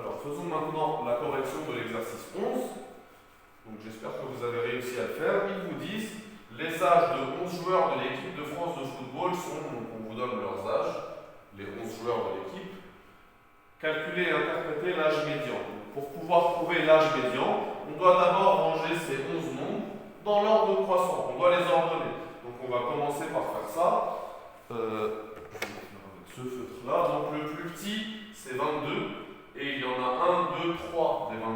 Alors, faisons maintenant la correction de l'exercice 11. Donc, j'espère que vous avez réussi à le faire. Ils vous disent les âges de 11 joueurs de l'équipe de France de football sont, donc on vous donne leurs âges, les 11 joueurs de l'équipe. Calculer et interpréter l'âge médian. Donc, pour pouvoir trouver l'âge médian, on doit d'abord ranger ces 11 nombres dans l'ordre croissant. On doit les ordonner. Donc, on va commencer par faire ça. Je vais faire avec ce feutre-là. Donc, le plus petit, c'est 22. Et il y en a 1, 2, 3 des 22.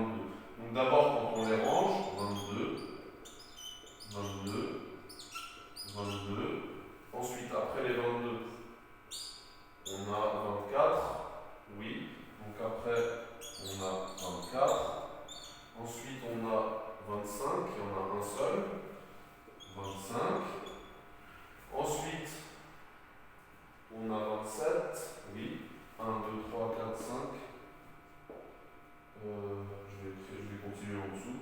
Donc d'abord, quand on les range, 22, 22, 22. Ensuite, après les 22, on a 24. Oui. Donc après, on a 24. Ensuite, on a 25. Il y en a un seul. 25. Ensuite, on a 27. Oui. 1, 2, 3, 4, 5. Je vais continuer en dessous.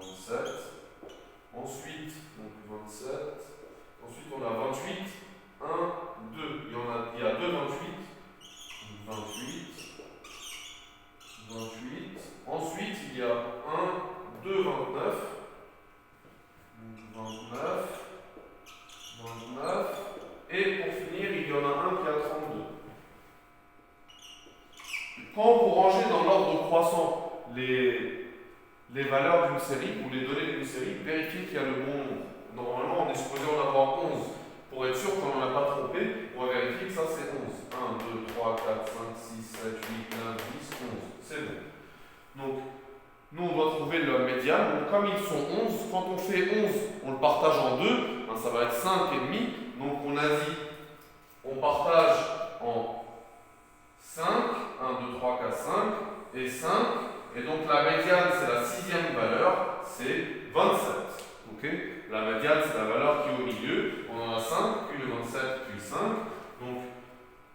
27. Ensuite, donc 27. Ensuite, on a 28. 1, 2. Il y a 2 28. 28. 28. Ensuite, il y a 1, 2, 29. 29. 29. Et pour finir, il y en a un qui a 32. Quand vous rangez dans l'ordre croissant les valeurs d'une série ou les données d'une série, vérifiez qu'il y a le bon nombre. Normalement, on est supposé en avoir 11. Pour être sûr qu'on n'en a pas trompé, on va vérifier que ça c'est 11. 1, 2, 3, 4, 5, 6, 7, 8, 9, 10, 11. C'est bon. Donc, nous on doit trouver la médiane. Donc, comme ils sont 11, quand on fait 11, on le partage en deux. Ça va être 5,5. Donc, on a dit, on partage en 5, 1, 2, 3, 4, 5 et 5. Et donc la médiane, c'est la 6e valeur, c'est 27. Okay, la médiane, c'est la valeur qui est au milieu. On en a 5, puis le 27, puis le 5. Donc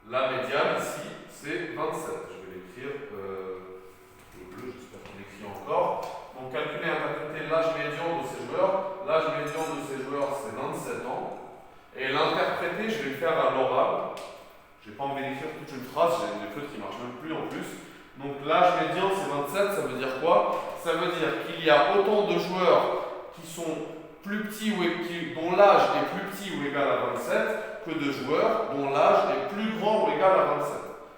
la médiane ici, c'est 27. Je vais l'écrire au bleu, j'espère qu'on l'écrit encore. Donc calculer et interpréter l'âge médian de ces joueurs. L'âge médian de ces joueurs, c'est 27 ans. Et l'interpréter, je vais le faire à l'oral. Je n'ai pas envie d'écrire toute une phrase, j'ai des feutres qui ne marchent même plus en plus. Donc l'âge médian c'est 27, ça veut dire quoi? Ça veut dire qu'il y a autant de joueurs qui sont plus petits dont l'âge est plus petit ou égal à 27 que de joueurs dont l'âge est plus grand ou égal à 27.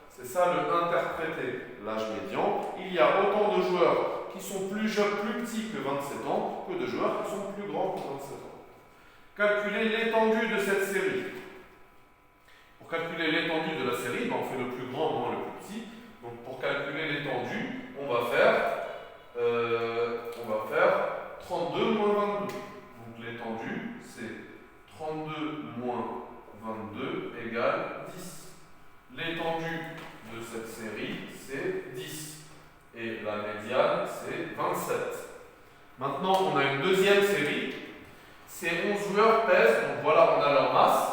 C'est ça le interpréter, l'âge médian. Il y a autant de joueurs qui sont plus petits que 27 ans que de joueurs qui sont plus grands que 27 ans. Calculer l'étendue de cette série. Pour calculer l'étendue de la série, on fait le plus grand moins le plus petit. Donc pour calculer l'étendue, on va faire 32 moins 22. Donc l'étendue, c'est 32 moins 22 égale 10. L'étendue de cette série, c'est 10. Et la médiane, c'est 27. Maintenant, on a une deuxième série. Ces 11 joueurs pèsent, donc voilà, on a leur masse.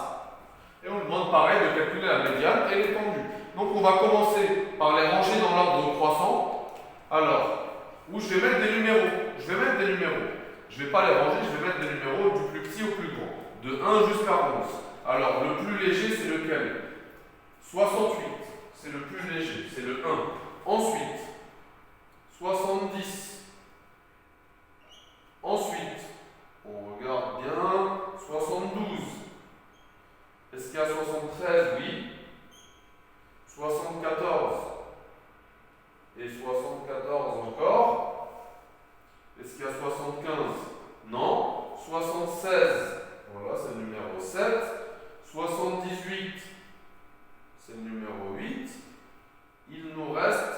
Et on demande pareil de calculer la médiane et l'étendue. Donc on va commencer par les ranger dans l'ordre croissant. Alors, où je vais mettre des numéros. Je ne vais pas les ranger, je vais mettre des numéros du plus petit au plus grand. De 1 jusqu'à 11. Alors, le plus léger, c'est lequel? 68. C'est le plus léger, c'est le 1. Ensuite, 70. Ensuite, on regarde bien, 72. Est-ce qu'il y a 73? Oui. 74. Et 74 encore. Est-ce qu'il y a 75? Non. 76. Voilà, c'est le numéro 7. 78. C'est le numéro 8. Il nous reste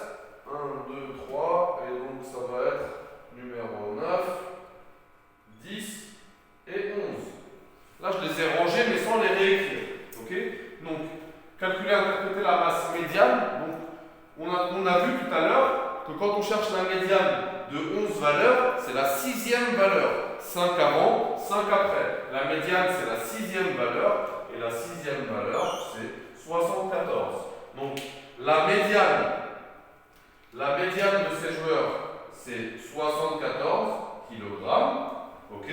1, 2, 3. Et donc ça va être numéro 9, 10 et 11. Là, je les ai rangés, mais sans les réécrire. Ok? Donc, calculer, interpréter la masse médiane. Donc, on a vu tout à l'heure que quand on cherche la médiane de 11 valeurs, c'est la 6e valeur. 5 avant, 5 après. La médiane, c'est la 6e valeur. Et la 6e valeur, c'est 74. Donc, la médiane de ces joueurs, c'est 74 kg. Ok?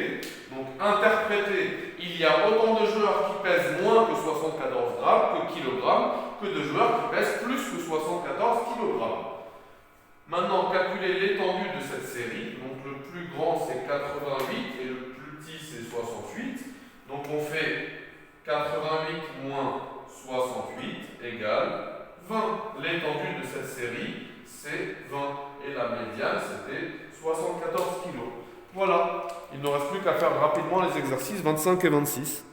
Donc, interpréter, il y a autant de joueurs qui pèsent moins que 74 grammes, que kilogrammes, que de joueurs qui pèsent plus que 74 kg. égale 20. L'étendue de cette série, c'est 20. Et la médiane, c'était 74 kg. Voilà, il ne nous reste plus qu'à faire rapidement les exercices 25 et 26.